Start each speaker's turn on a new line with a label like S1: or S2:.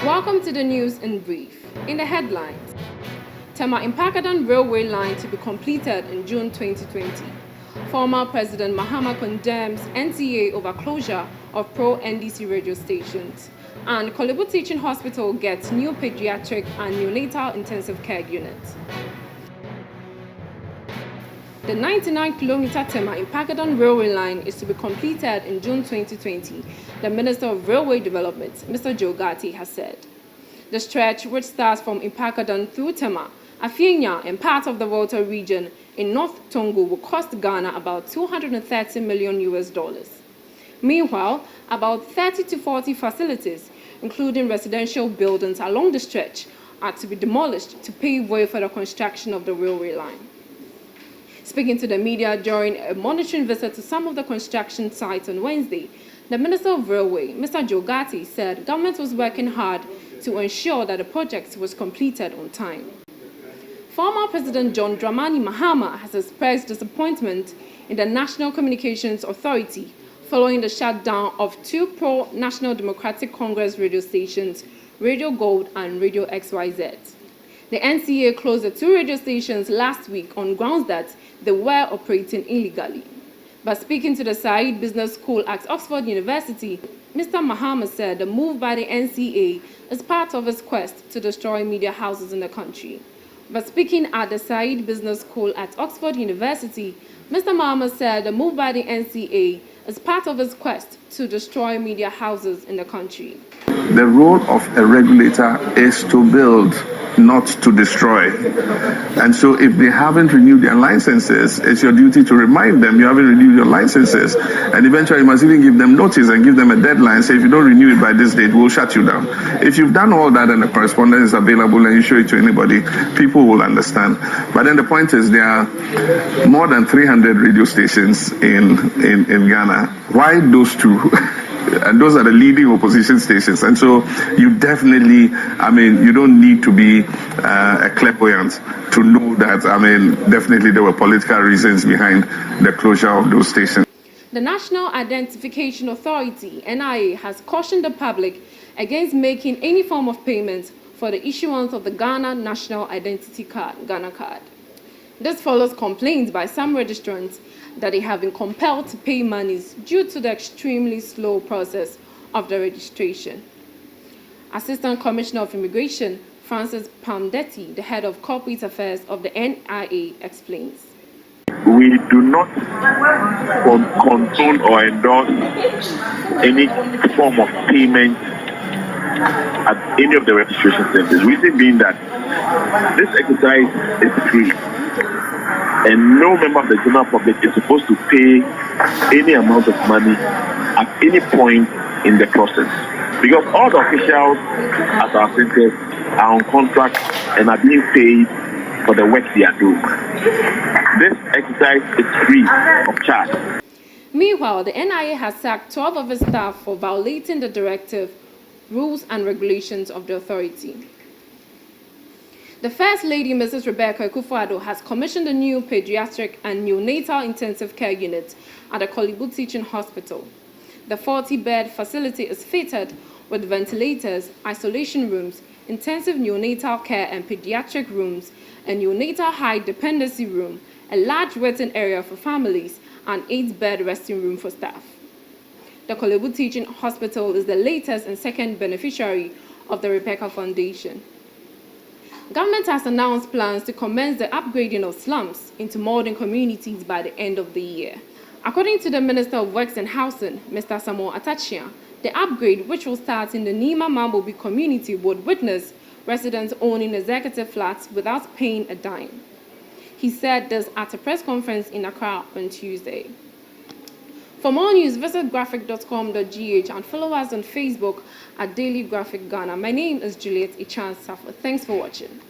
S1: Welcome to the news in brief. In the headlines, Tema Mpakadan railway line to be completed in June 2020. Former President Mahama condemns NTA over closure of pro-NDC radio stations. And Korle Bu Teaching Hospital gets new pediatric and neonatal intensive care units. The 99-kilometer Tema Mpakadan railway line is to be completed in June 2020, the Minister of Railway Development, Mr. Jogati, has said. The stretch, which starts from Mpakadan through Tema, Afienya, and part of the Volta region in North Tongo, will cost Ghana about $230 million. Meanwhile, about 30 to 40 facilities, including residential buildings along the stretch, are to be demolished to pave way for the construction of the railway line. Speaking to the media during a monitoring visit to some of the construction sites on Wednesday, the Minister of Railway, Mr. Jogati, said government was working hard to ensure that the project was completed on time. Former President John Dramani Mahama has expressed disappointment in the National Communications Authority following the shutdown of two pro-National Democratic Congress radio stations, Radio Gold and Radio XYZ. The NCA closed the two radio stations last week on grounds that they were operating illegally. But speaking to the Said Business School at Oxford University, Mr. Mahama said the move by the NCA is part of its quest to destroy media houses in the country. But speaking at the Said Business School at Oxford University, Mr. Mahama said the move by the NCA is part of its quest to destroy media houses in the country.
S2: The role of a regulator is to build, not to destroy. And so if they haven't renewed their licenses, it's your duty to remind them you haven't renewed your licenses. And eventually you must even give them notice and give them a deadline. Say, if you don't renew it by this date, we'll shut you down. If you've done all that and the correspondence is available and you show it to anybody, people will understand. But then the point is there are more than 300 radio stations in Ghana. Why those two? And those are the leading opposition stations. And so you definitely, you don't need to be a clairvoyant to know that, definitely there were political reasons behind the closure of those stations.
S1: The National Identification Authority, NIA, has cautioned the public against making any form of payment for the issuance of the Ghana National Identity Card, Ghana Card. This follows complaints by some registrants that they have been compelled to pay monies due to the extremely slow process of the registration. Assistant Commissioner of Immigration, Francis Pamdetti, the head of corporate affairs of the NIA, explains.
S3: We do not condone or endorse any form of payment at any of the registration centers. Reason being that this exercise is free. And no member of the general public is supposed to pay any amount of money at any point in the process. Because all the officials at our centers are on contract and are being paid for the work they are doing. This exercise is free of charge.
S1: Meanwhile, the NIA has sacked 12 of its staff for violating the directive, rules and regulations of the authority. The First Lady, Mrs. Rebecca Akufo-Addo, has commissioned a new pediatric and neonatal intensive care unit at the Korle Bu Teaching Hospital. The 40-bed facility is fitted with ventilators, isolation rooms, intensive neonatal care and pediatric rooms, a neonatal high dependency room, a large waiting area for families, and 8-bed resting room for staff. The Korle Bu Teaching Hospital is the latest and second beneficiary of the Rebecca Foundation. Government has announced plans to commence the upgrading of slums into modern communities by the end of the year. According to the Minister of Works and Housing, Mr. Samuel Atachia, the upgrade, which will start in the Nima Mambobi community, would witness residents owning executive flats without paying a dime. He said this at a press conference in Accra on Tuesday. For more news, visit graphic.com.gh and follow us on Facebook at Daily Graphic Ghana. My name is Juliet Ichan Safo. Thanks for watching.